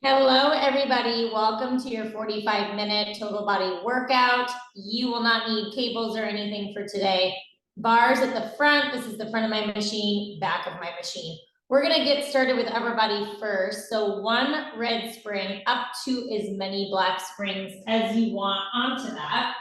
Hello, everybody. Welcome to your 45-minute total body workout. You will not need cables or anything for today. Bars at the front. This is the front of my machine, back of my machine. We're going to get started with upper body first. So one red spring up to as many black springs as you want onto that.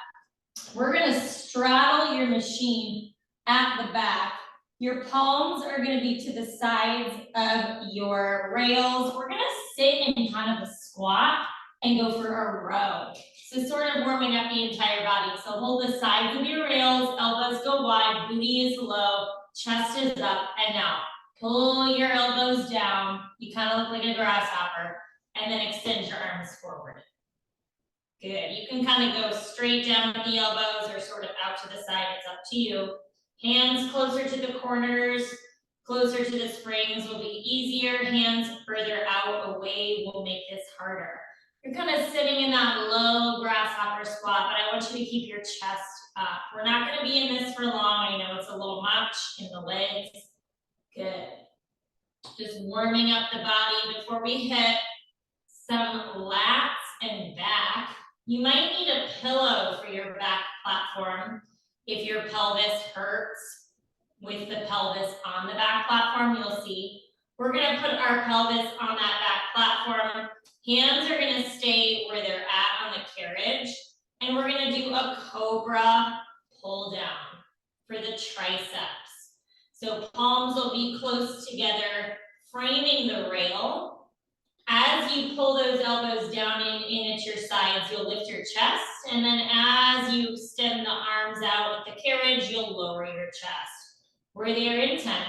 We're going to straddle your machine at the back. Your palms are going to be to the sides of your rails. We're going to sit in kind of a squat and go for a row. So sort of warming up the entire body. So hold the sides of your rails, elbows go wide, booty is low, chest is up, and now pull your elbows down. You kind of look like a grasshopper, and then extend your arms forward. Good. You can kind of go straight down with the elbows or sort of out to the side. It's up to you. Hands closer to the corners, closer to the springs will be easier. Hands further out away will make this harder. You're kind of sitting in that low grasshopper squat, but I want you to keep your chest up. We're not going to be in this for long. I know it's a little much in the legs. Good. Just warming up the body before we hit some lats and back. You might need a pillow for your back platform if your pelvis hurts with the pelvis on the back platform. You'll see we're going to put our pelvis on that back platform. Hands are going to stay where they're at on the carriage, and we're going to do a cobra pull down for the triceps. So palms will be close together, framing the rail. As you pull those elbows down in at your sides, you'll lift your chest. And then as you extend the arms out with the carriage, you'll lower your chest. We're there in 10.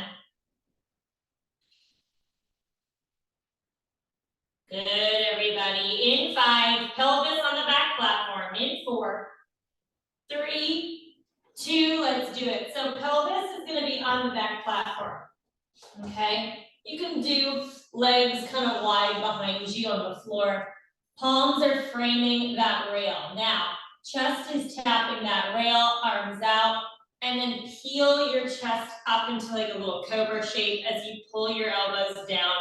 Good, everybody. In 5, pelvis on the back platform. In 4, 3, 2, let's do it. So pelvis is going to be on the back platform. Okay? You can do legs kind of wide behind you on the floor. Palms are framing that rail. Now, chest is tapping that rail, arms out, and then peel your chest up into like a little cobra shape as you pull your elbows down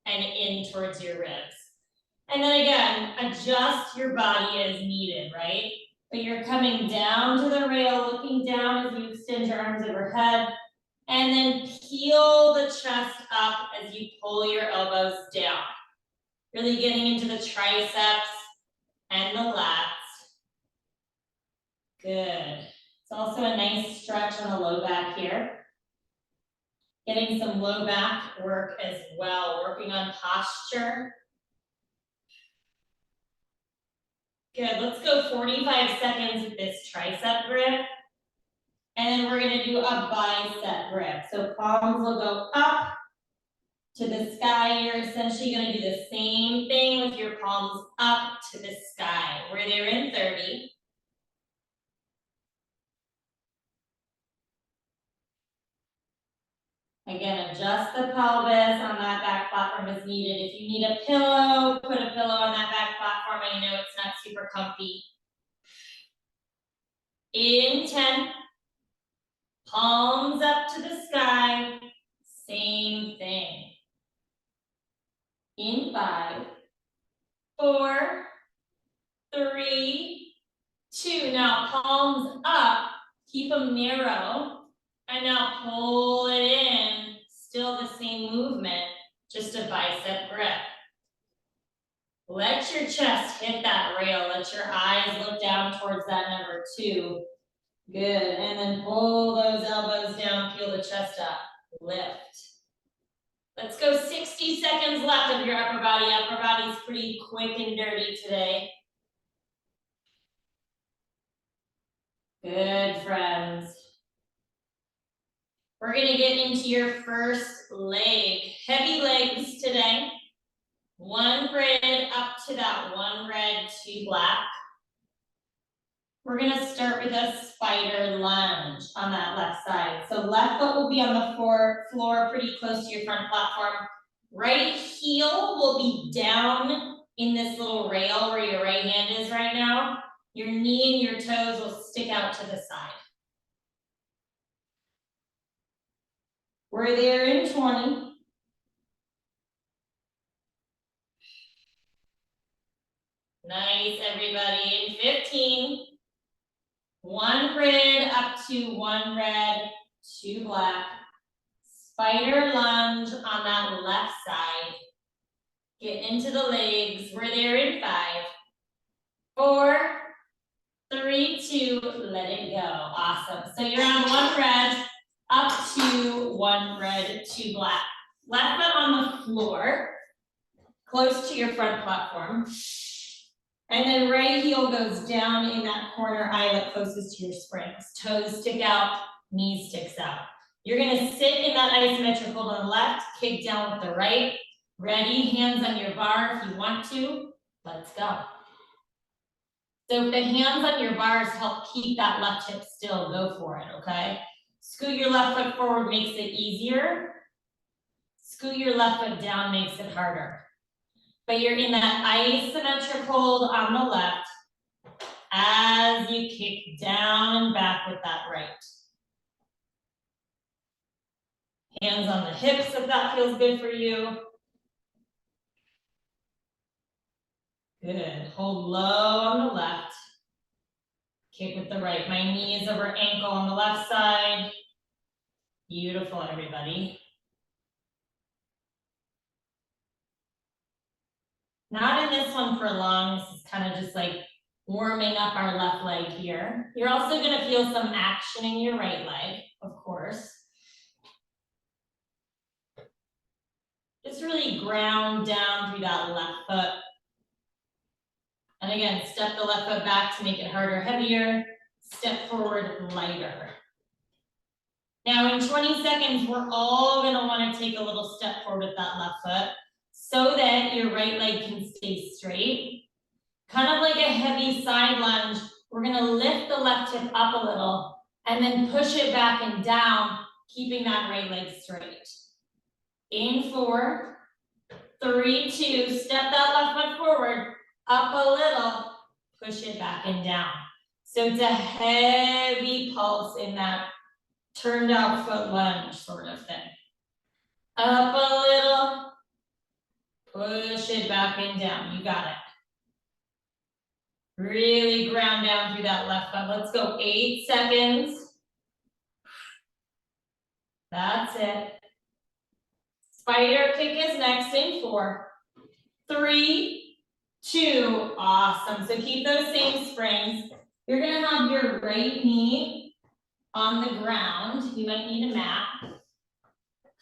and in towards your ribs. And then again, adjust your body as needed, right? But you're coming down to the rail, looking down as you extend your arms overhead. And then peel the chest up as you pull your elbows down. Really getting into the triceps and the lats. Good. It's also a nice stretch on the low back here. Getting some low back work as well, working on posture. Good, let's go 45 seconds with this tricep grip. And then we're gonna do a bicep grip. So palms will go up to the sky. You're essentially gonna do the same thing with your palms up to the sky. We're there in 30. Again, adjust the pelvis on that back platform as needed. If you need a pillow, put a pillow on that back platform. I know it's not super comfy. In 10, palms up to the sky, same thing. In 5, 4, 3, 2. Now palms up, keep them narrow, and now pull it in. Still the same movement, just a bicep grip. Let your chest hit that rail. Let your eyes look down towards that number 2. Good, and then pull those elbows down, peel the chest up, lift. Let's go 60 seconds left of your upper body. Upper body's pretty quick and dirty today. Good, friends. We're gonna get into your first leg. Heavy legs today. 1 red up to that 1 red, 2 black. We're gonna start with a spider lunge on that left side. So left foot will be on the floor pretty close to your front platform. Right heel will be down in this little rail where your right hand is right now. Your knee and your toes will stick out to the side. We're there in 20. Nice, everybody. In 15. 1 grid up to 1 red, 2 black. Spider lunge on that left side. Get into the legs. We're there in 5, 4, 3, 2, let it go. Awesome. So you're on 1 red, up to 1 red, 2 black. Left foot on the floor, close to your front platform. And then right heel goes down in that corner eyelet closest to your springs. Toes stick out, knees sticks out. You're gonna sit in that isometric hold on the left, kick down with the right. Ready, hands on your bar if you want to. Let's go. So if the hands on your bars help keep that left hip still, go for it, okay? Scoot your left foot forward makes it easier. Scoot your left foot down makes it harder. But you're in that isometric hold on the left as you kick down and back with that right. Hands on the hips if that feels good for you. Good. Hold low on the left. Kick with the right. My knee is over ankle on the left side. Beautiful, everybody. Not in this one for long. This is kind of just like warming up our left leg here. You're also going to feel some action in your right leg, of course. Just really ground down through that left foot. And again, step the left foot back to make it harder, heavier. Step forward, lighter. Now in 20 seconds, we're all going to want to take a little step forward with that left foot so that your right leg can stay straight. Kind of like a heavy side lunge, we're going to lift the left hip up a little and then push it back and down, keeping that right leg straight. In 4, 3, 2, step that left foot forward, up a little, push it back and down. So it's a heavy pulse in that turned out foot lunge sort of thing. Up a little, push it back and down. You got it. Really ground down through that left foot. Let's go 8 seconds. That's it. Spider kick is next in 4, 3, 2. Awesome. So keep those same springs. You're going to have your right knee on the ground. You might need a mat.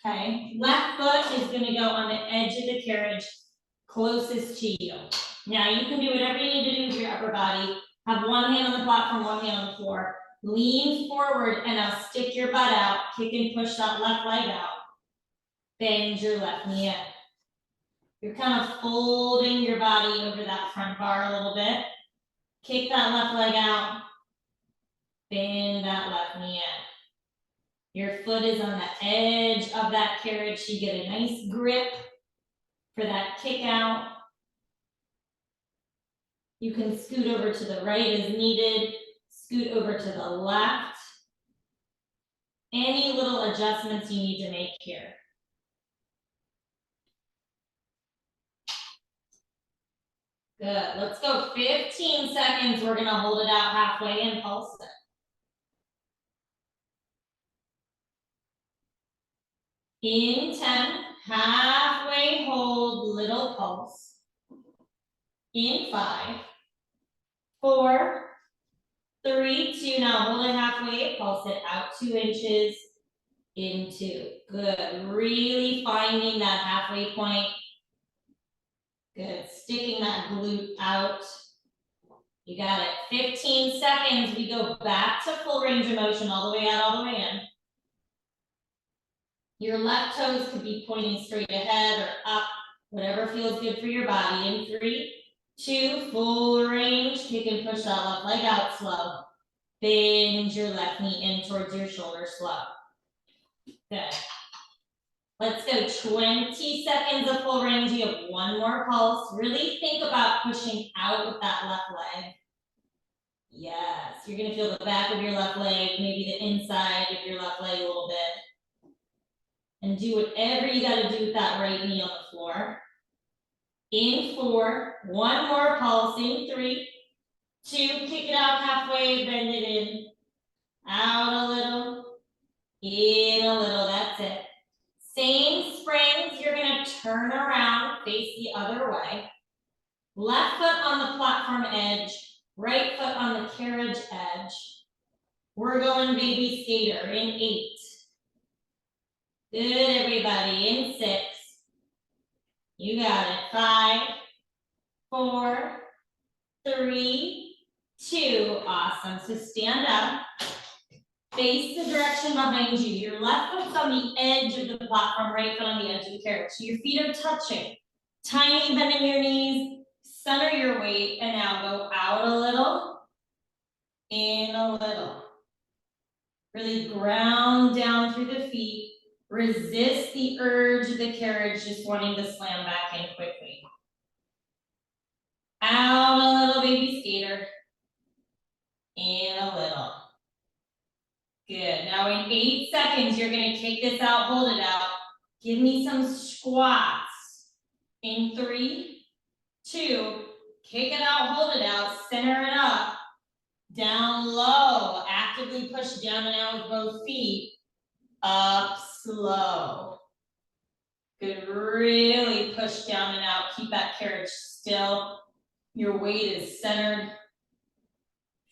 Okay. Left foot is going to go on the edge of the carriage closest to you. Now you can do whatever you need to do with your upper body. Have one hand on the platform, one hand on the floor. Lean forward and now stick your butt out. Kick and push that left leg out. Bend your left knee in. You're kind of folding your body over that front bar a little bit. Kick that left leg out. Bend that left knee in. Your foot is on the edge of that carriage. So you get a nice grip for that kick out. You can scoot over to the right as needed. Scoot over to the left. Any little adjustments you need to make here. Good. Let's go 15 seconds. We're going to hold it out halfway and pulse it. In 10, halfway hold, little pulse. In 5, 4, 3, 2. Now hold it halfway, pulse it out 2 inches. In 2. Good. Really finding that halfway point. Good. Sticking that glute out. You got it. 15 seconds. We go back to full range of motion, all the way out, all the way in. Your left toes could be pointing straight ahead or up, whatever feels good for your body. In 3, 2, full range. Kick and push that left leg out slow. Bend your left knee in towards your shoulder slow. Good. Let's go 20 seconds of full range. You have one more pulse. Really think about pushing out with that left leg. Yes, you're going to feel the back of your left leg, maybe the inside of your left leg a little bit. And do whatever you got to do with that right knee on the floor. In 4, one more pulsing, 3, 2, kick it out halfway, bend it in, out a little, in a little, that's it. Same springs, you're gonna turn around, face the other way. Left foot on the platform edge, right foot on the carriage edge. We're going baby skater in 8. Good, everybody, in 6. You got it, 5, 4, 3, 2, awesome. So stand up, face the direction behind you. Your left foot's on the edge of the platform, right foot on the edge of the carriage. So your feet are touching. Tiny bend in your knees, center your weight, and now go out a little, in a little. Really ground down through the feet. Resist the urge of the carriage, just wanting to slam back in quickly. Out a little, baby skater. In a little. Good. Now in 8 seconds, you're going to kick this out, hold it out. Give me some squats. In 3, 2, kick it out, hold it out, center it up. Down low, actively push down and out with both feet. Up slow. Good, really push down and out. Keep that carriage still. Your weight is centered.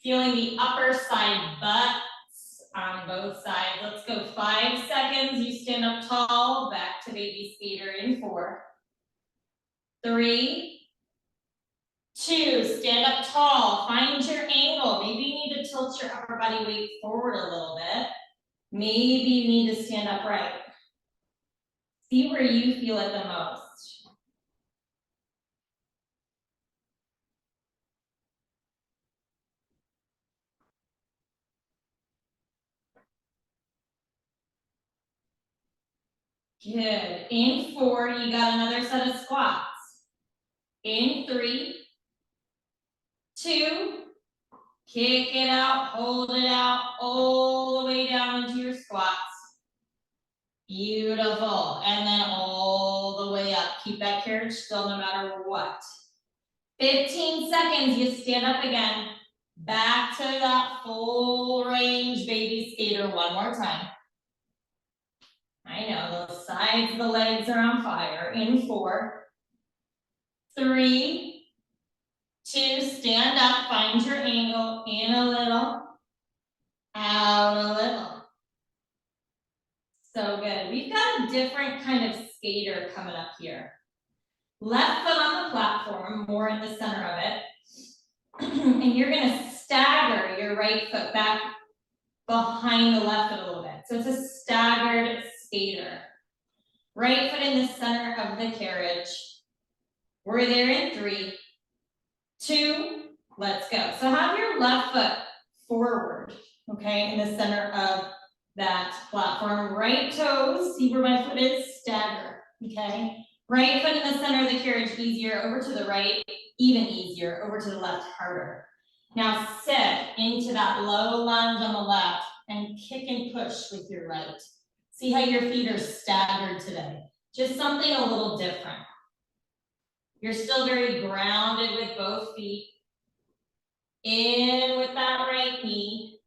Feeling the upper side butts on both sides. Let's go 5 seconds. You stand up tall, back to baby skater in 4, 3, 2, stand up tall, find your angle. Maybe you need to tilt your upper body weight forward a little bit. Maybe you need to stand upright. See where you feel it the most. Good. In 4, you got another set of squats. In 3, 2, kick it out, hold it out, all the way down into your squats. Beautiful. And then all the way up. Keep that carriage still no matter what. 15 seconds, you stand up again. Back to that full range baby skater one more time. I know, the sides of the legs are on fire. In 4, 3, 2, stand up, find your angle, in a little, out a little. So good. We've got a different kind of skater coming up here. Left foot on the platform, more in the center of it. And you're gonna stagger your right foot back behind the left foot a little bit. So it's a staggered skater. Right foot in the center of the carriage. We're there in 3, 2, let's go. So have your left foot forward, okay, in the center of that platform. Right toes, see where my foot is? Stagger, okay? Right foot in the center of the carriage, easier. Over to the right, even easier. Over to the left, harder. Now sit into that low lunge on the left and kick and push with your right. See how your feet are staggered today. Just something a little different. You're still very grounded with both feet. In with that right knee.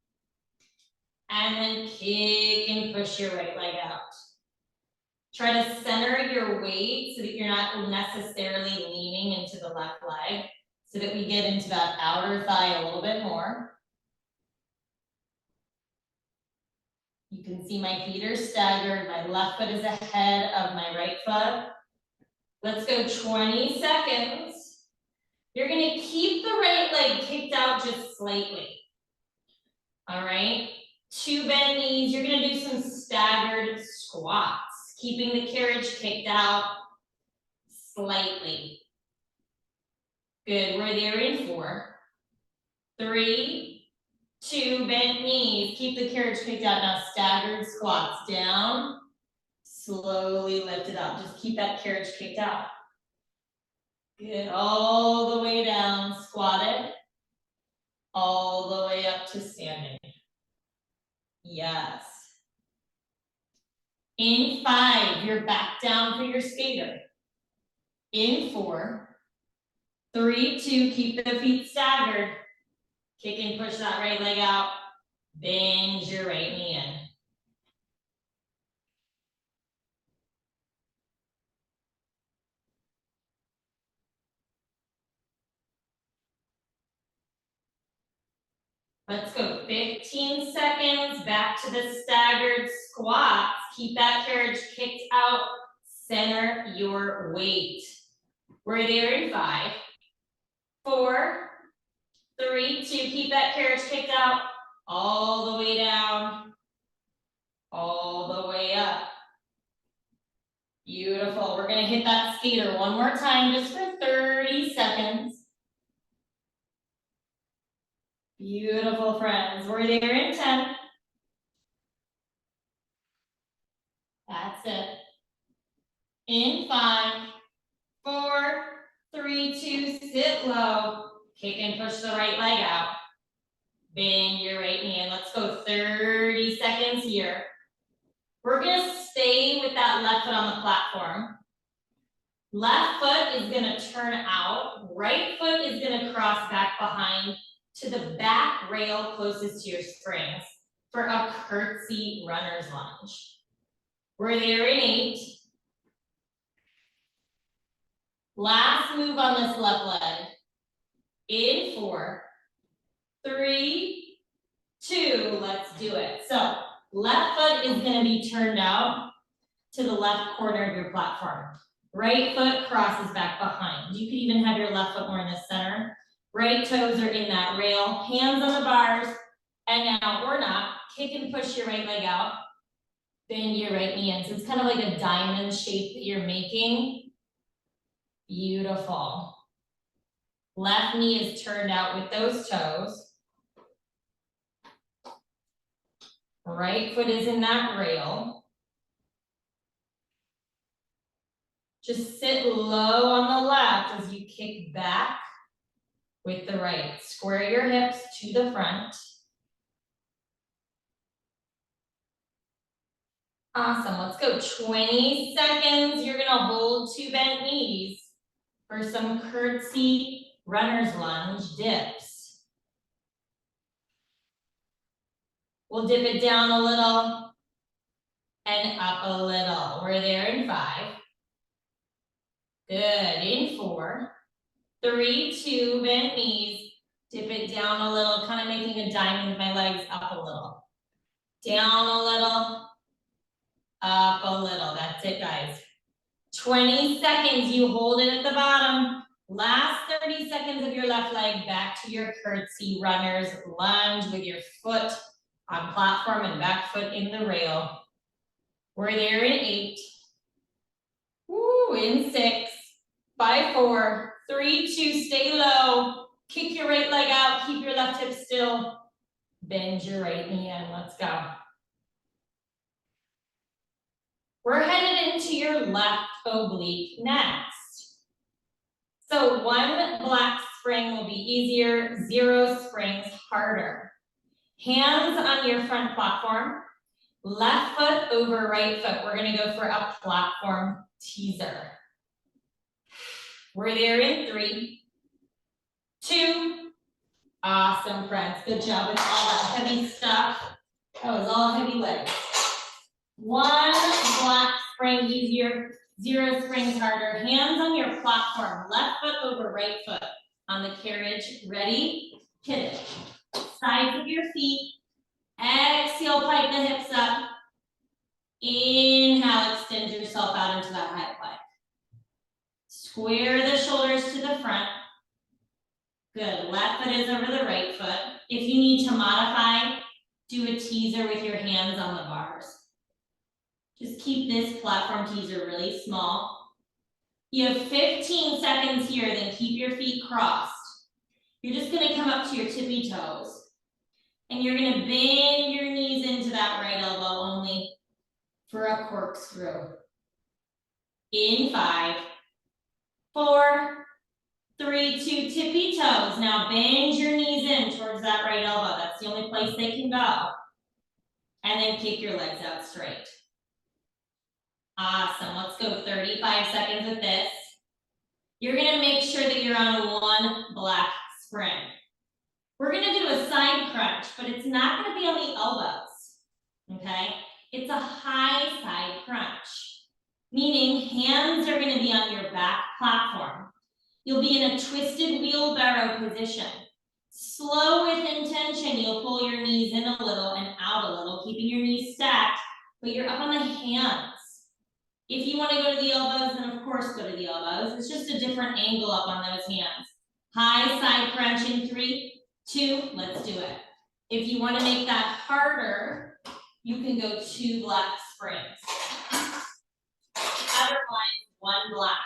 And then kick and push your right leg out. Try to center your weight so that you're not necessarily leaning into the left leg, so that we get into that outer thigh a little bit more. You can see my feet are staggered. My left foot is ahead of my right foot. Let's go 20 seconds. You're gonna keep the right leg kicked out just slightly. All right, 2 bent knees. You're gonna do some staggered squats, keeping the carriage kicked out slightly. Good, we're there in 4, 3, 2, bent knees. Keep the carriage kicked out. Now staggered squats down, slowly lift it up. Just keep that carriage kicked out. Good, all the way down, squatted, all the way up to standing. Yes. In 5, you're back down for your skater. In 4, 3, 2, keep the feet staggered. Kick and push that right leg out. Bend your right knee in. Let's go 15 seconds, back to the staggered squats. Keep that carriage kicked out, center your weight. We're there in 5, 4, 3, 2, keep that carriage kicked out, all the way down, all the way up. Beautiful, we're gonna hit that skater one more time just for 30 seconds. Beautiful, friends, we're there in 10. That's it. In 5, 4, 3, 2, sit low. Kick and push the right leg out. Bend your right knee in. Let's go 30 seconds here. We're gonna stay with that left foot on the platform. Left foot is gonna turn out. Right foot is gonna cross back behind to the back rail closest to your springs for a curtsy runner's lunge. We're there in 8. Last move on this left leg. In 4, 3, 2, let's do it. So left foot is gonna be turned out to the left corner of your platform. Right foot crosses back behind. You could even have your left foot more in the center. Right toes are in that rail, hands on the bars, and now or not, kick and push your right leg out, bend your right knee in. So it's kind of like a diamond shape that you're making. Beautiful. Left knee is turned out with those toes. Right foot is in that rail. Just sit low on the left as you kick back with the right. Square your hips to the front. Awesome, let's go 20 seconds. You're gonna hold 2 bent knees for some curtsy runner's lunge dips. We'll dip it down a little and up a little. We're there in 5. Good, in 4, 3, 2, bent knees. Dip it down a little, kind of making a diamond with my legs, up a little. Down a little, up a little. That's it, guys. 20 seconds, you hold it at the bottom. Last 30 seconds of your left leg back to your curtsy runner's lunge with your foot on platform and back foot in the rail. We're there in 8. Woo, in 6, 5, 4, 3, 2, stay low. Kick your right leg out, keep your left hip still. Bend your right knee in, let's go. We're headed into your left oblique next. So 1 black spring will be easier, 0 springs harder. Hands on your front platform, left foot over right foot. We're gonna go for a platform teaser. We're there in 3, 2, awesome, friends. Good job with all that heavy stuff. That was all heavy legs. 1 black spring easier, 0 springs harder. Hands on your platform, left foot over right foot on the carriage. Ready? Hit it. Sides of your feet. Exhale, pipe the hips up. Inhale, extend yourself out into that high plank. Square the shoulders to the front. Good, left foot is over the right foot. If you need to modify, do a teaser with your hands on the bars. Just keep this platform teaser really small. You have 15 seconds here, then keep your feet crossed. You're just gonna come up to your tippy toes. And you're gonna bend your knees into that right elbow only for a corkscrew. In 5, 4, 3, 2, tippy toes. Now bend your knees in towards that right elbow. That's the only place they can go. And then kick your legs out straight. Awesome, let's go 35 seconds with this. You're gonna make sure that you're on one black spring. We're gonna do a side crunch, but it's not gonna be on the elbows, okay? It's a high side crunch, meaning hands are gonna be on your back platform. You'll be in a twisted wheelbarrow position. Slow with intention, you'll pull your knees in a little and out a little, keeping your knees stacked, but you're up on the hands. If you want to go to the elbows, then of course go to the elbows. It's just a different angle up on those hands. High side crunch in 3, 2, let's do it. If you want to make that harder, you can go 2 black springs. Otherwise, 1 black.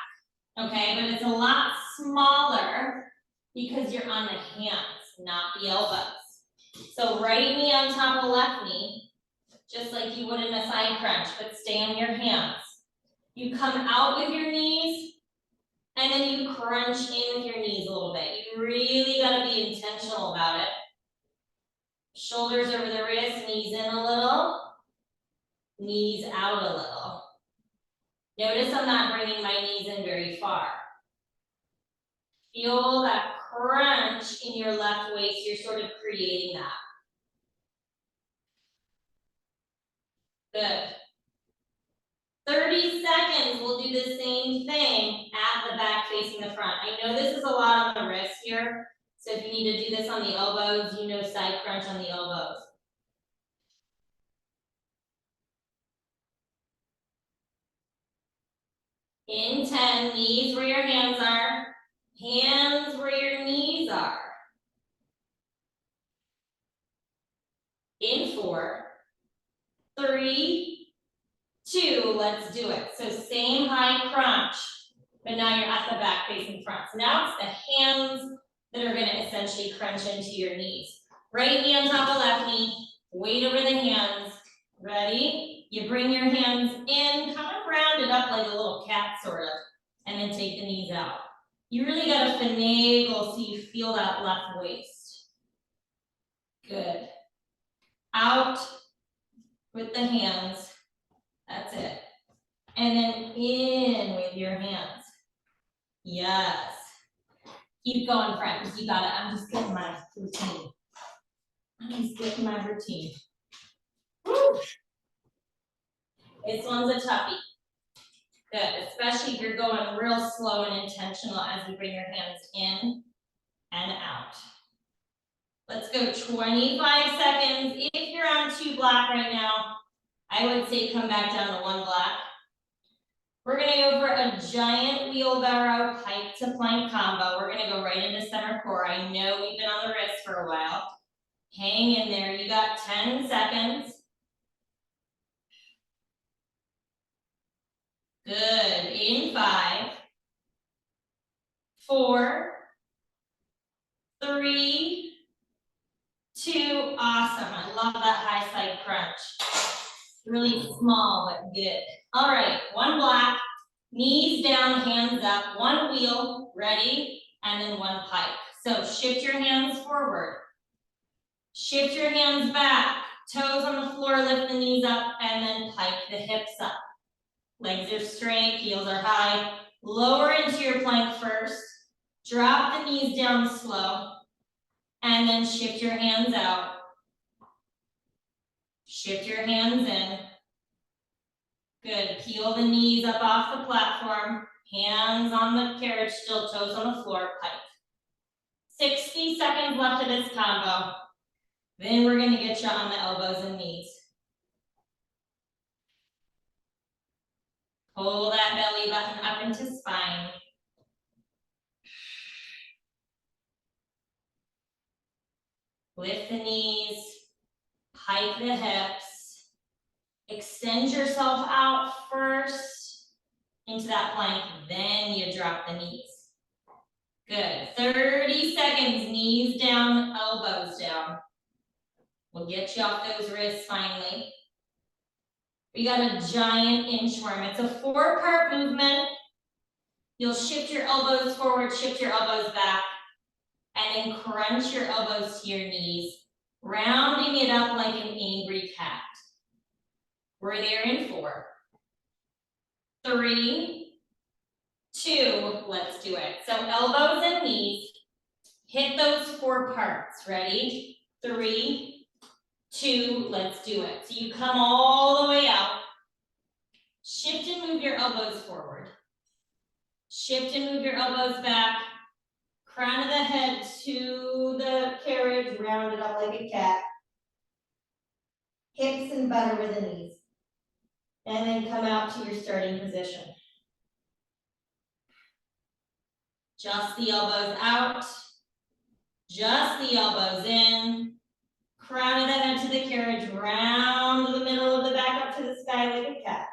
Okay, but it's a lot smaller because you're on the hands, not the elbows. So right knee on top of left knee, just like you would in a side crunch, but stay on your hands. You come out with your knees, and then you crunch in with your knees a little bit. You really gotta be intentional about it. Shoulders over the wrists, knees in a little, knees out a little. Notice I'm not bringing my knees in very far. Feel that crunch in your left waist. You're sort of creating that. Good. 30 seconds, we'll do the same thing at the back facing the front. I know this is a lot on the wrist here, so if you need to do this on the elbows, you know side crunch on the elbows. In 10, knees where your hands are, hands where your knees are. In 4, 3, 2, let's do it. So same high crunch, but now you're at the back facing front. So now it's the hands that are gonna essentially crunch into your knees. Right knee on top of left knee, weight over the hands. Ready? You bring your hands in, kind of round it up like a little cat sort of, and then take the knees out. You really gotta finagle so you feel that left waist. Good. Out with the hands. That's it. And then in with your hands. Yes. Keep going, friends. You got it. I'm just getting my routine. Woo. This one's a toughie. Good, especially if you're going real slow and intentional as you bring your hands in and out. Let's go 25 seconds. If you're on 2 black right now, I would say come back down to 1 black. We're gonna go for a giant wheelbarrow pike to plank combo. We're gonna go right into center core. I know we've been on the wrist for a while. Hang in there, you got 10 seconds. Good, in 5, 4, 3, 2, awesome. I love that high side crunch. Really small, but good. All right, 1 black, knees down, hands up, 1 wheel, ready, and then 1 pike. So shift your hands forward. Shift your hands back, toes on the floor, lift the knees up, and then pike the hips up. Legs are straight, heels are high. Lower into your plank first. Drop the knees down slow, and then shift your hands out. Shift your hands in. Good, peel the knees up off the platform. Hands on the carriage, still toes on the floor, pike. 60 seconds left of this combo. Then we're gonna get you on the elbows and knees. Pull that belly button up into spine. Lift the knees, hike the hips. Extend yourself out first into that plank, then you drop the knees. Good, 30 seconds, knees down, elbows down. We'll get you off those wrists finally. We got a giant inchworm. It's a 4-part movement. You'll shift your elbows forward, shift your elbows back, and then crunch your elbows to your knees, rounding it up like an angry cat. We're there in 4, 3, 2, let's do it. So elbows and knees, hit those 4 parts, ready? 3, 2, let's do it. So you come all the way out, shift and move your elbows forward. Shift and move your elbows back, crown of the head to the carriage, round it up like a cat. Hips and butt over the knees. And then come out to your starting position. Just the elbows out, just the elbows in. Crown of the head to the carriage, round the middle of the back up to the sky like a cat.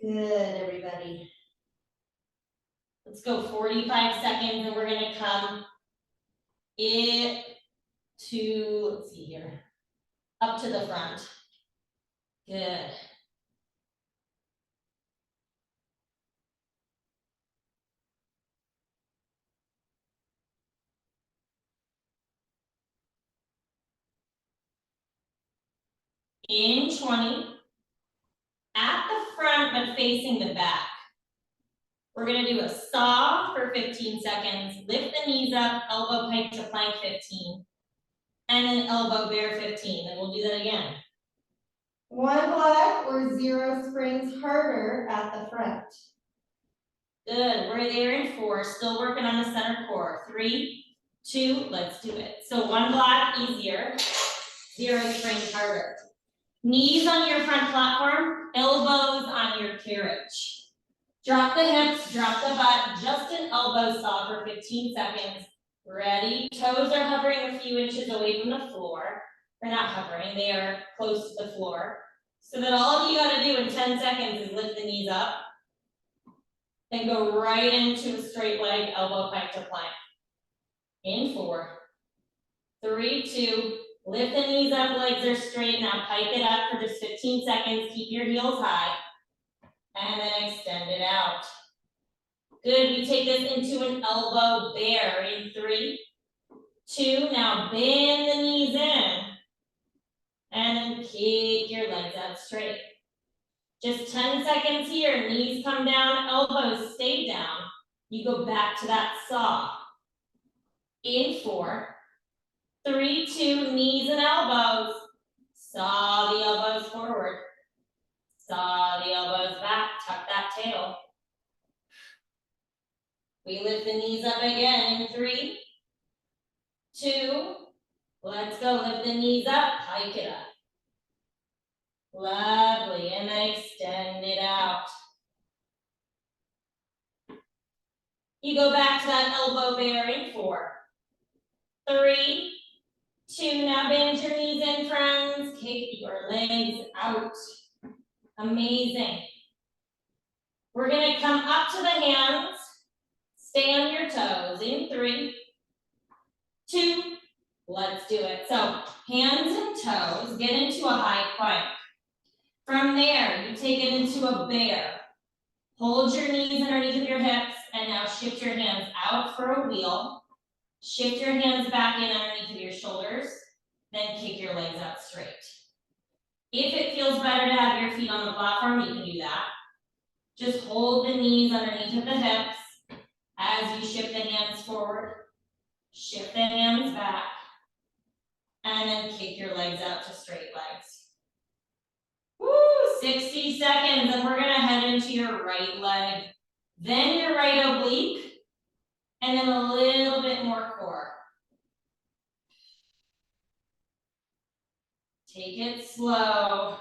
Good, everybody. Let's go 45 seconds and we're gonna come it to, let's see here, up to the front. Good. In 20, at the front but facing the back. We're gonna do a saw for 15 seconds, lift the knees up, elbow pike to plank 15, and an elbow bear 15, and we'll do that again. 1 black or 0 springs harder at the front. Good, we're there in 4, still working on the center core. 3, 2, let's do it. So 1 black, easier, 0 springs harder. Knees on your front platform, elbows on your carriage. Drop the hips, drop the butt, just an elbow saw for 15 seconds. Ready? Toes are hovering a few inches away from the floor. They're not hovering, they are close to the floor. So that all you gotta do in 10 seconds is lift the knees up and go right into a straight leg, elbow pike to plank. In 4, 3, 2, lift the knees up, legs are straight. Now pike it up for just 15 seconds, keep your heels high. And then extend it out. Good, we take this into an elbow bear in 3, 2, now bend the knees in. And then kick your legs out straight. Just 10 seconds here, knees come down, elbows stay down. You go back to that saw. In 4, 3, 2, knees and elbows. Saw the elbows forward. Saw the elbows back, tuck that tail. We lift the knees up again in 3, 2, let's go, lift the knees up, hike it up. Lovely, and then extend it out. You go back to that elbow bear in 4, 3, 2, now bend your knees in, friends, kick your legs out. Amazing. We're gonna come up to the hands, stay on your toes in 3, 2, let's do it. So hands and toes, get into a high plank. From there, you take it into a bear. Hold your knees underneath of your hips and now shift your hands out for a wheel. Shift your hands back in underneath of your shoulders, then kick your legs out straight. If it feels better to have your feet on the platform, you can do that. Just hold the knees underneath of the hips as you shift the hands forward, shift the hands back, and then kick your legs out to straight legs. Woo, 60 seconds, and we're gonna head into your right leg, then your right oblique, and then a little bit more core. Take it slow.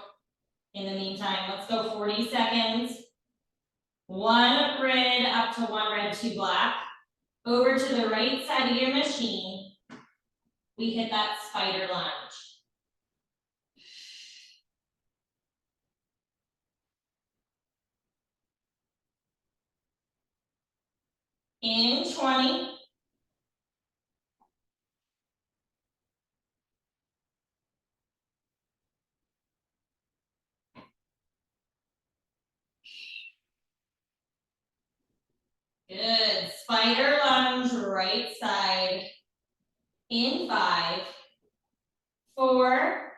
In the meantime, let's go 40 seconds. 1 red up to 1 red, 2 black. Over to the right side of your machine. We hit that spider lunge. In 20. Good, spider lunge, right side. In 5, 4,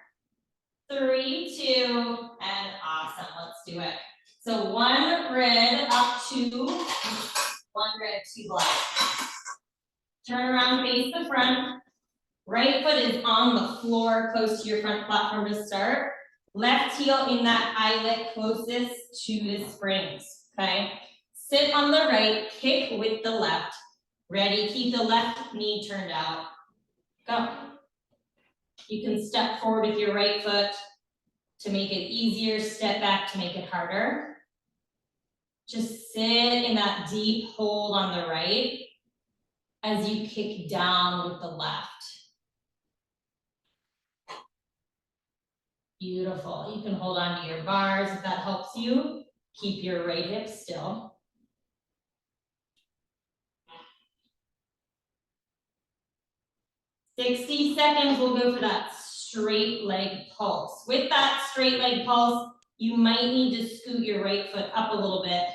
3, 2, and awesome. Let's do it. So one red up to, one red, two black. Turn around, face the front. Right foot is on the floor close to your front platform to start. Left heel in that eyelet closest to the springs, okay? Sit on the right, kick with the left. Ready, keep the left knee turned out. Go. You can step forward with your right foot to make it easier, step back to make it harder. Just sit in that deep hold on the right as you kick down with the left. Beautiful. You can hold on to your bars if that helps you. Keep your right hip still. "60 seconds, we'll go for that straight leg pulse. With that straight leg pulse, you might need to scoot your right foot up a little bit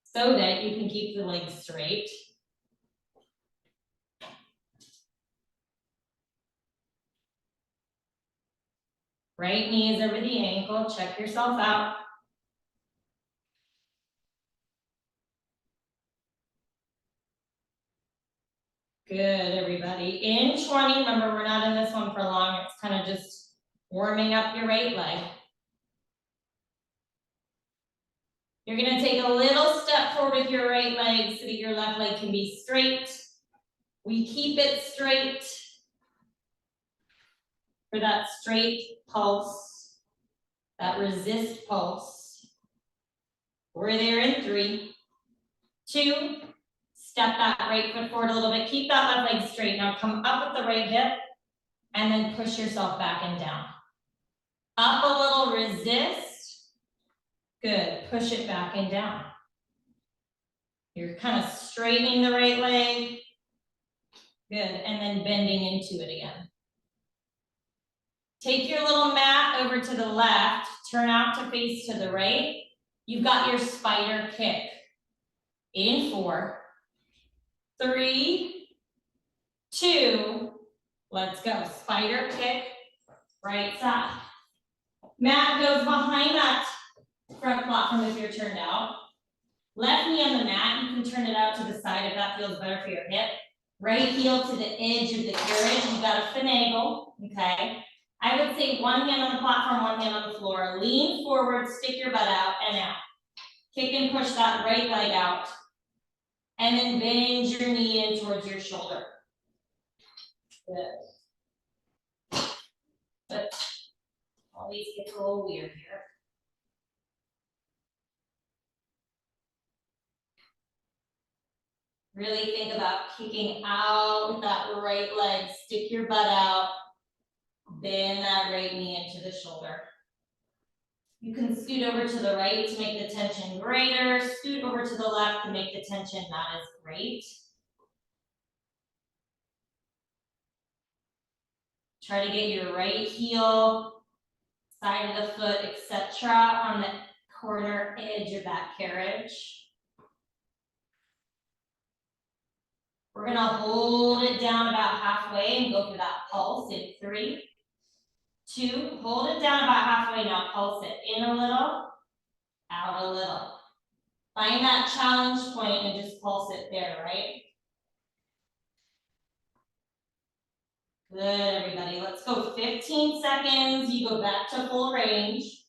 so that you can keep the legs straight. Right knee is over the ankle, check yourself out. Good, everybody. In 20, remember we're not in this one for long, it's kind of just warming up your right leg. You're gonna take a little step forward with your right leg so that your left leg can be straight. We keep it straight for that straight pulse, that resist pulse. We're there in 3, 2, step that right foot forward a little bit. Keep that left leg straight. Now come up with the right hip and then push yourself back and down. Up a little, resist. Good, push it back and down. You're kind of straightening the right leg. Good, and then bending into it again. Take your little mat over to the left, turn out to face to the right. You've got your spider kick. In 4, 3, 2, let's go. Spider kick, right side. Mat goes behind that front platform if you're turned out. Left knee on the mat, you can turn it out to the side if that feels better for your hip. Right heel to the edge of the carriage, you've got to finagle, okay? I would say one hand on the platform, one hand on the floor. Lean forward, stick your butt out and out. Kick and push that right leg out. And then bend your knee in towards your shoulder. Good. But always gets a little weird here. Really think about kicking out with that right leg. Stick your butt out. Bend that right knee into the shoulder. You can scoot over to the right to make the tension greater. Scoot over to the left to make the tension not as great. Try to get your right heel, side of the foot, etc. on the corner edge of that carriage. We're gonna hold it down about halfway and go for that pulse in 3, 2, hold it down about halfway, now pulse it in a little, out a little. Find that challenge point and just pulse it there, right? Good, everybody. Let's go 15 seconds. You go back to full range.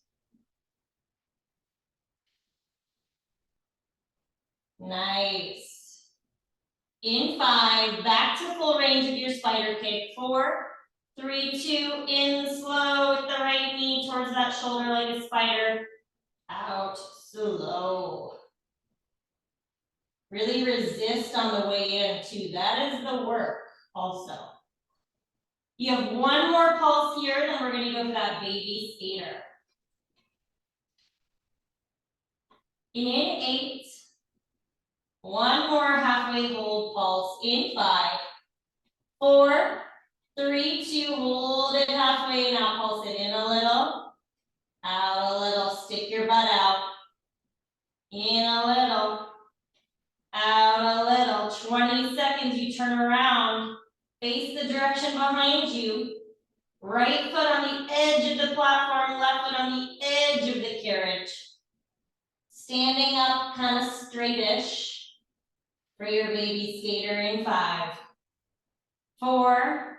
Nice. In 5, back to full range of your spider kick. 4, 3, 2, in slow with the right knee towards that shoulder like a spider. Out slow. Really resist on the way in too. That is the work also. You have one more pulse here, then we're going to go for that baby skater. In 8, one more halfway hold pulse. In 5, 4, 3, 2, hold it halfway, now pulse it in a little, out a little, stick your butt out, in a little, out a little. 20 seconds, you turn around, face the direction behind you, Right foot on the edge of the platform, left foot on the edge of the carriage. Standing up kind of straightish for your baby skater in 5, 4,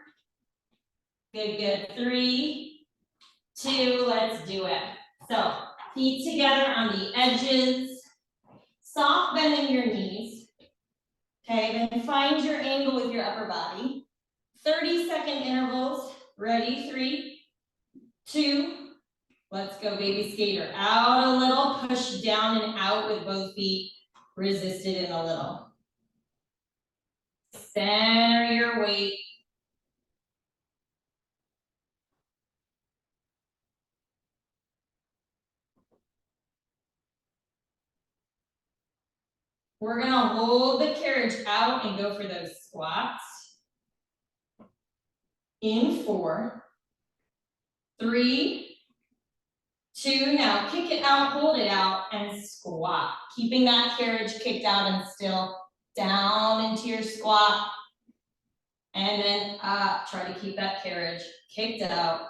good, 3, 2, let's do it. So, feet together on the edges, soft bend in your knees. Okay, then find your angle with your upper body. 30-second intervals, ready, 3, 2, let's go, baby skater. Out a little, push down and out with both feet, resisted in a little. Center your weight. We're gonna hold the carriage out and go for those squats. In 4, 3, 2, now kick it out, hold it out, and squat. Keeping that carriage kicked out and still, down into your squat. And then up, try to keep that carriage kicked out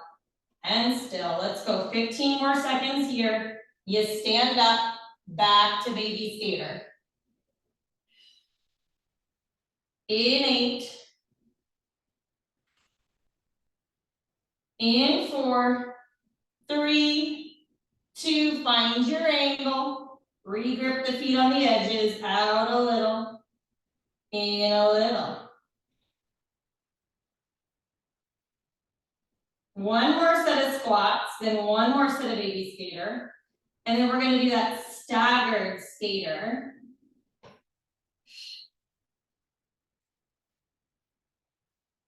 and still. Let's go, 15 more seconds here. You stand up, back to baby skater. In 8, in 4, 3, 2, find your angle. Regrip the feet on the edges, out a little, in a little. One more set of squats, then one more set of baby skater. And then we're gonna do that staggered skater.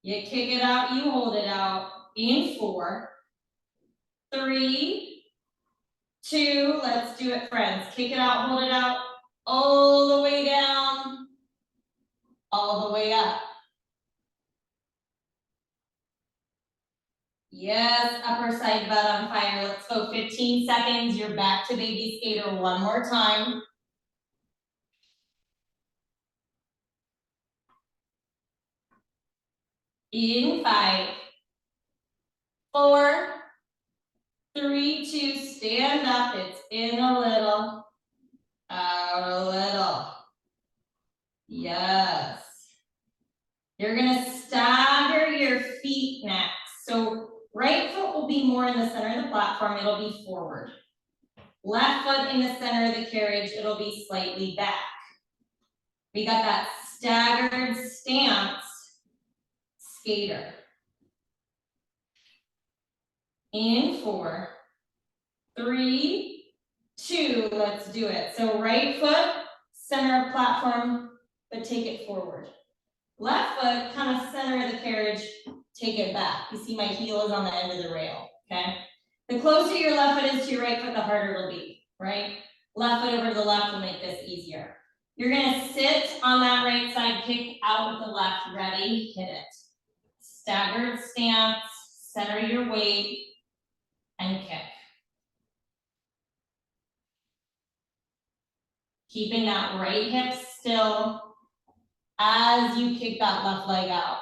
You kick it out, you hold it out, in 4, 3, 2, let's do it, friends. Kick it out, hold it out, all the way down, all the way up. Yes, upper side butt on fire. Let's go, 15 seconds. You're back to baby skater one more time. In 5, 4, 3, 2, stand up. It's in a little, out a little. Yes. You're gonna stagger your feet next. So right foot will be more in the center of the platform, it'll be forward. Left foot in the center of the carriage, it'll be slightly back. We got that staggered stance, skater. In 4, 3, 2, let's do it. So right foot, center of platform, but take it forward. Left foot, kind of center of the carriage, take it back. You see my heel is on the end of the rail, okay? The closer your left foot is to your right foot, the harder it'll be, right? Left foot over to the left will make this easier. You're gonna sit on that right side, kick out with the left, ready, hit it. Staggered stance, center your weight, and kick. Keeping that right hip still as you kick that left leg out.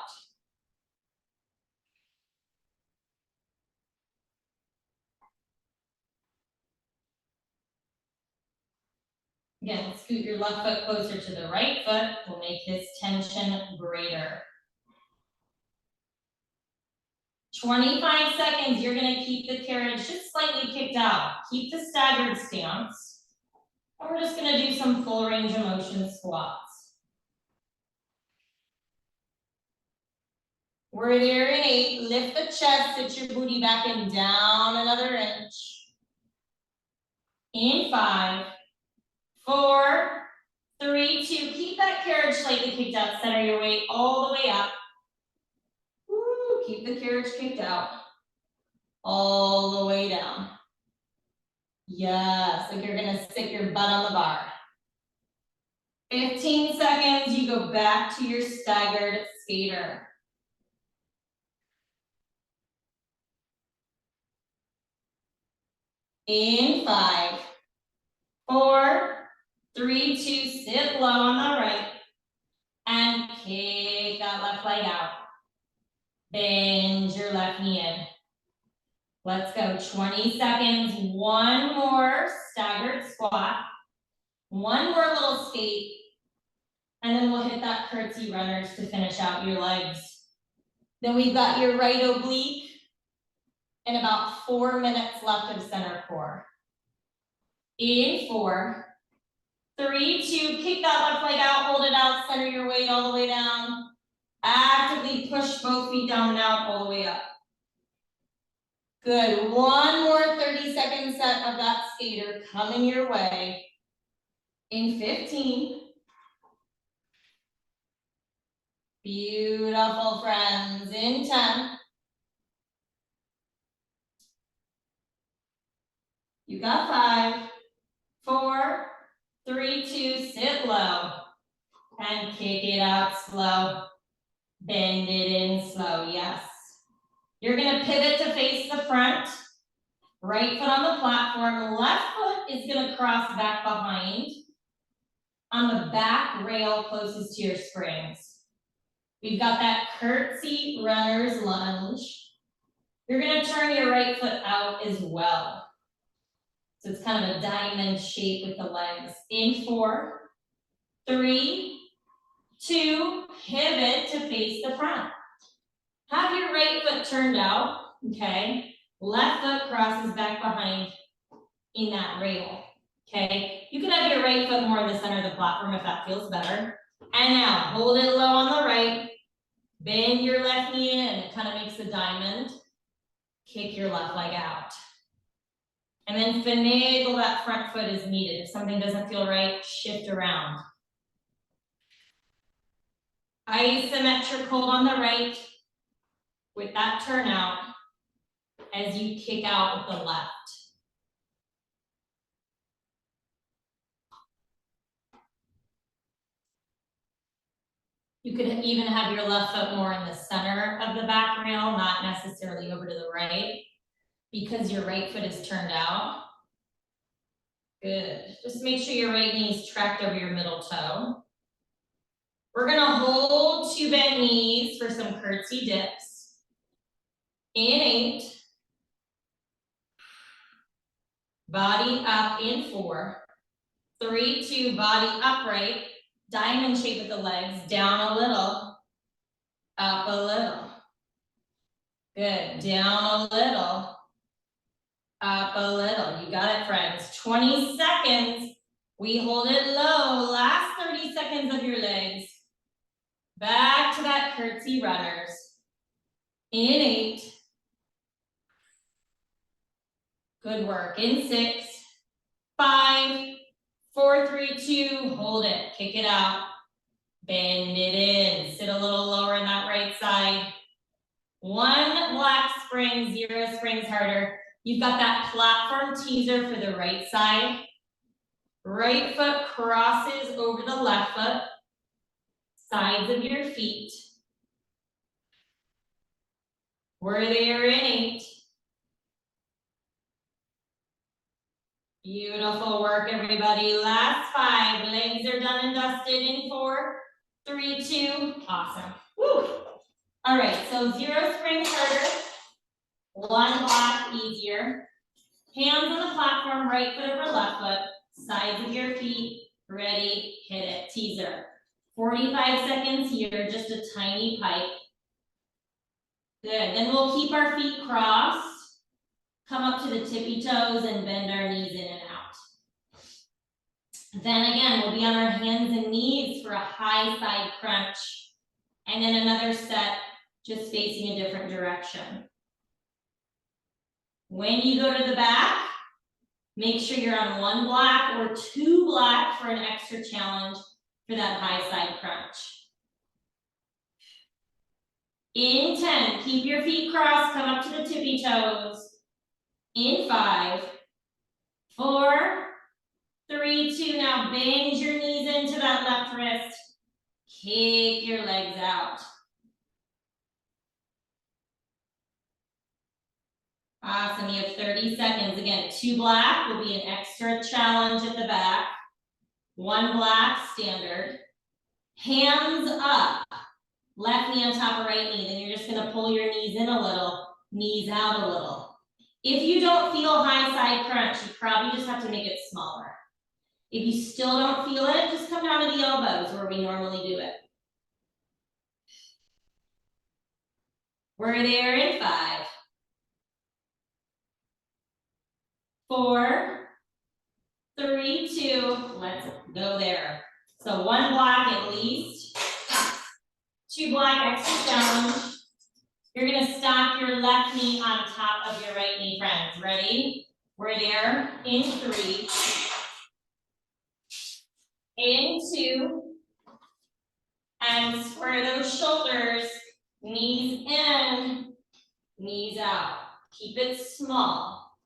Again, scoot your left foot closer to the right foot will make this tension greater. 25 seconds, you're gonna keep the carriage just slightly kicked out. Keep the staggered stance. And we're just gonna do some full range of motion squats. We're there in 8, lift the chest, sit your booty back and down another inch. In 5, 4, 3, 2, keep that carriage slightly kicked out, center your weight all the way up. Woo, keep the carriage kicked out, all the way down. Yes, like you're gonna stick your butt on the bar. 15 seconds, you go back to your staggered skater. In 5, 4, 3, 2, sit low on the right and kick that left leg out. Bend your left knee in. Let's go, 20 seconds, one more staggered squat, one more little skate, and then we'll hit that curtsy runners to finish out your legs. Then we've got your right oblique and about 4 minutes left of center core. In 4, 3, 2, kick that left leg out, hold it out, center your weight all the way down. Actively push both feet down and out all the way up. Good, one more 30-second set of that skater coming your way. In 15. Beautiful, friends. In 10. You got 5, 4, 3, 2, sit low. And kick it out slow. Bend it in slow, yes. You're gonna pivot to face the front. Right foot on the platform, left foot is gonna cross back behind on the back rail closest to your springs. We've got that curtsy runner's lunge. You're gonna turn your right foot out as well. So it's kind of a diamond shape with the legs. In 4, 3, 2, pivot to face the front. Have your right foot turned out, okay? Left foot crosses back behind in that rail, okay? You can have your right foot more in the center of the platform if that feels better. And now, hold it low on the right. Bend your left knee in, it kind of makes the diamond. Kick your left leg out. And then finagle that front foot as needed. If something doesn't feel right, shift around. Isometric hold on the right with that turnout as you kick out with the left. You could even have your left foot more in the center of the back rail, not necessarily over to the right, because your right foot is turned out. Good. Just make sure your right knee is tracked over your middle toe. We're gonna hold 2 bent knees for some curtsy dips. In 8. Body up in 4. 3, 2, body upright. Diamond shape with the legs, down a little, up a little. Good, down a little, up a little. You got it, friends. 20 seconds. We hold it low. Last 30 seconds of your legs. Back to that curtsy runners. In 8. Good work. In 6, 5, 4, 3, 2. Hold it. Kick it out. Bend it in. Sit a little lower in that right side. 1 black spring, 0 springs harder. You've got that platform teaser for the right side. Right foot crosses over the left foot. Sides of your feet. We're there in 8. Beautiful work, everybody. Last 5. Legs are done and dusted in 4, 3, 2. Awesome. Woo. All right, so 0 springs harder. 1 block easier. Hands on the platform, right foot over left foot. Sides of your feet. Ready, hit it. Teaser. 45 seconds here, just a tiny pike. Good, then we'll keep our feet crossed. Come up to the tippy toes and bend our knees in and out. Then again, we'll be on our hands and knees for a high side crunch. And then another set, just facing a different direction. When you go to the back, make sure you're on 1 block or 2 block for an extra challenge for that high side crunch. In 10, keep your feet crossed, come up to the tippy toes. In 5, 4, 3, 2, now bend your knees into that left wrist. Kick your legs out. Awesome, you have 30 seconds. Again, 2 black will be an extra challenge at the back. 1 black, standard. Hands up. Left knee on top of right knee. Then you're just gonna pull your knees in a little, knees out a little. If you don't feel high side crunch, you probably just have to make it smaller. If you still don't feel it, just come down to the elbows where we normally do it. We're there in 5, 4, 3, 2, let's go there. So 1 block at least, 2 block extra challenge. You're gonna stop your left knee on top of your right knee, friends. Ready? We're there in 3, in 2, and square those shoulders, knees in, knees out. Keep it small.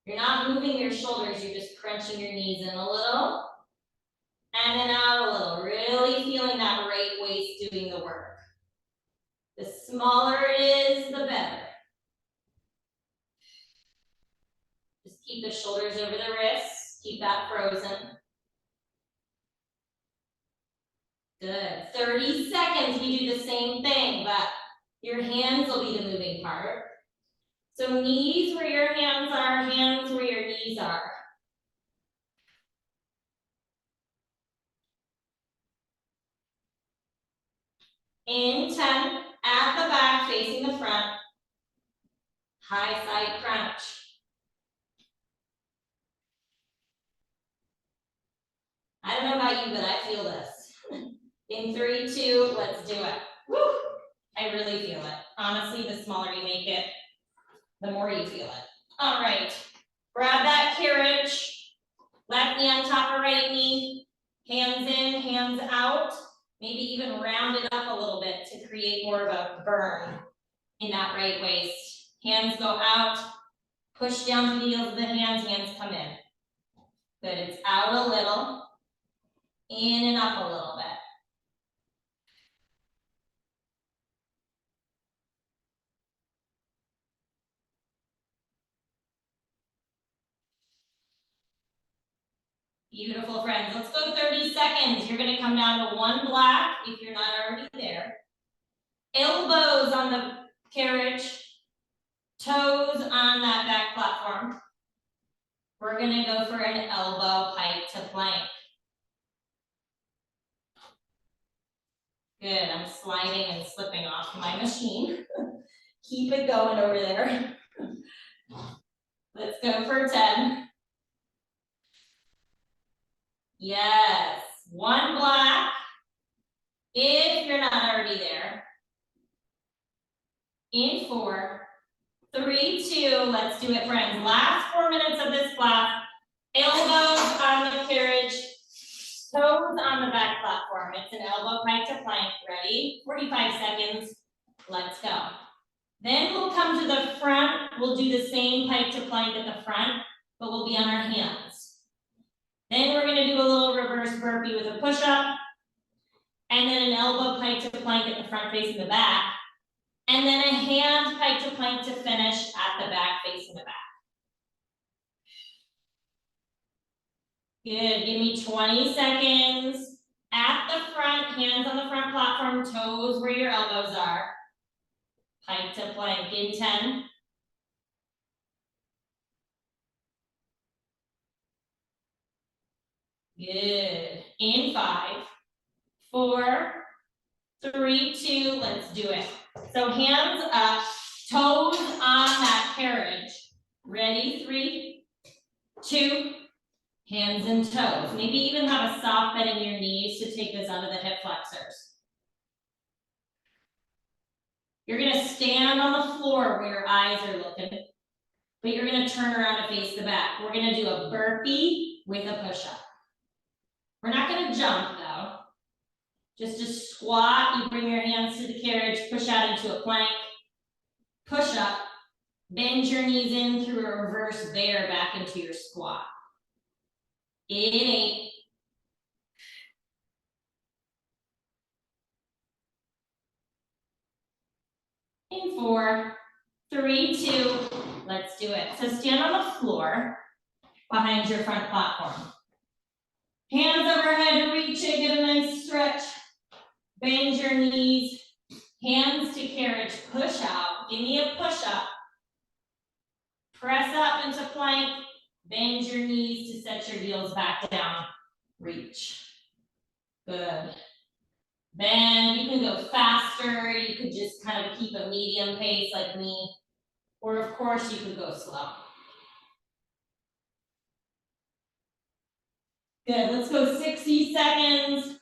You're not moving your shoulders, you're just crunching your knees in a little, and then out a little, really feeling that right waist doing the work. The smaller it is, the better. Just keep the shoulders over the wrists, keep that frozen. Good, 30 seconds, we do the same thing, but your hands will be the moving part. So knees where your hands are, hands where your knees are. In 10, at the back, facing the front. High side crunch. I don't know about you, but I feel this. In 3, 2, let's do it. Woo! I really feel it. Honestly, the smaller you make it, the more you feel it. All right, grab that carriage. Left knee on top of right knee. Hands in, hands out. Maybe even round it up a little bit to create more of a burn in that right waist. Hands go out. Push down to the heels of the hands, hands come in. Good, it's out a little. In and up a little bit. Beautiful, friends. Let's go 30 seconds. You're gonna come down to 1 block if you're not already there. Elbows on the carriage, toes on that back platform. We're gonna go for an elbow pike to plank. Good, I'm sliding and slipping off my machine. Keep it going over there. Let's go for 10. Yes, 1 block. If you're not already there. In 4, 3, 2, let's do it, friends. Last 4 minutes of this class. Elbows on the carriage, toes on the back platform. It's an elbow pike to plank. Ready? 45 seconds. Let's go. Then we'll come to the front. We'll do the same pike to plank at the front, but we'll be on our hands. Then we're going to do a little reverse burpee with a push-up, and then an elbow pike to plank at the front facing the back, and then a hand pike to plank to finish at the back facing the back. Good, give me 20 seconds. At the front, hands on the front platform, toes where your elbows are. Pike to plank in 10. Good, in 5, 4, 3, 2, let's do it. So hands up, toes on that carriage. Ready, 3, 2, hands and toes. Maybe even have a soft bend in your knees to take this out of the hip flexors. You're gonna stand on the floor where your eyes are looking, but you're gonna turn around to face the back. We're gonna do a burpee with a push-up. We're not gonna jump though. Just a squat, you bring your hands to the carriage, push out into a plank, push up, bend your knees in through a reverse bear back into your squat. In 8, in 4, 3, 2, let's do it. So stand on the floor behind your front platform. Hands overhead, reach it, get a nice stretch. Bend your knees, hands to carriage, push out. Give me a push up. Press up into plank, bend your knees to set your heels back down. Reach. Good. Then you can go faster. You could just kind of keep a medium pace like me. Or of course you could go slow. Good, let's go 60 seconds.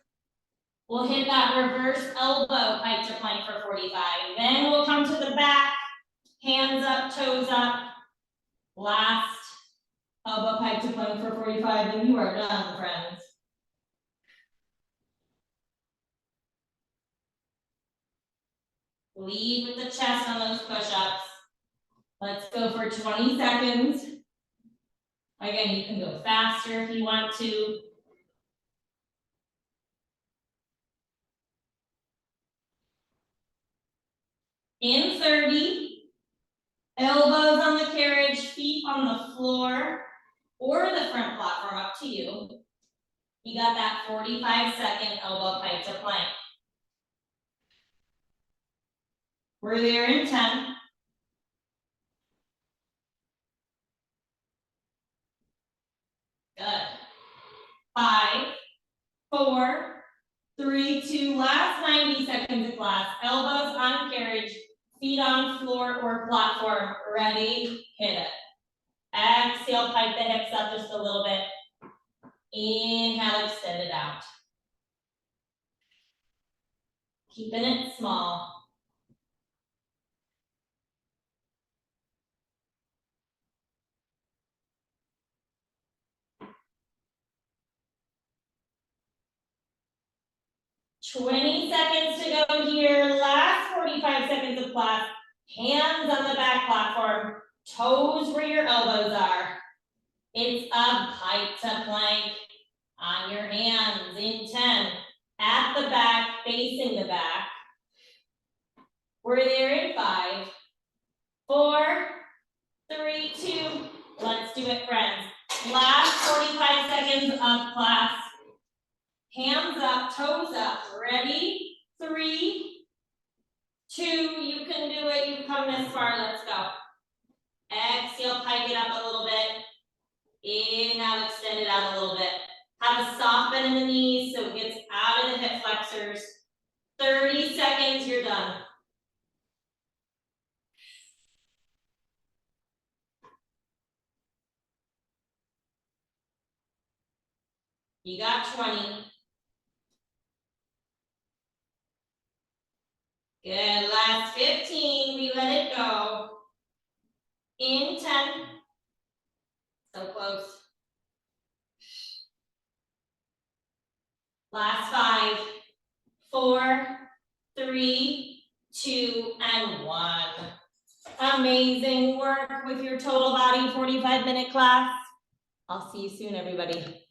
We'll hit that reverse elbow pike to plank for 45. Then we'll come to the back, hands up, toes up. Last elbow pike to plank for 45, and you are done, friends. Lead with the chest on those push-ups. Let's go for 20 seconds. Again, you can go faster if you want to. In 30, elbows on the carriage, feet on the floor or the front platform, up to you. You got that 45-second elbow pike to plank. We're there in 10. Good. 5, 4, 3, 2, last 90 seconds of class. Elbows on carriage, feet on floor or platform. Ready? Hit it. Exhale, pike the hips up just a little bit. Inhale, extend it out. Keeping it small. "20 seconds to go here. Last 45 seconds of class. Hands on the back platform. Toes where your elbows are. It's a pike to plank. On your hands in 10. At the back, facing the back. We're there in 5, 4, 3, 2. Let's do it, friends. Last 45 seconds of class. Hands up, toes up. Ready? 3, 2. You can do it. You've come this far. Let's go. Exhale, pike it up a little bit. Inhale, extend it out a little bit. Have a soft bend in the knees so it gets out of the hip flexors. 30 seconds, you're done. You got 20. Good, last 15, we let it go. In 10. So close. Last 5, 4, 3, 2, and 1. Amazing work with your total body 45-minute class. I'll see you soon, everybody.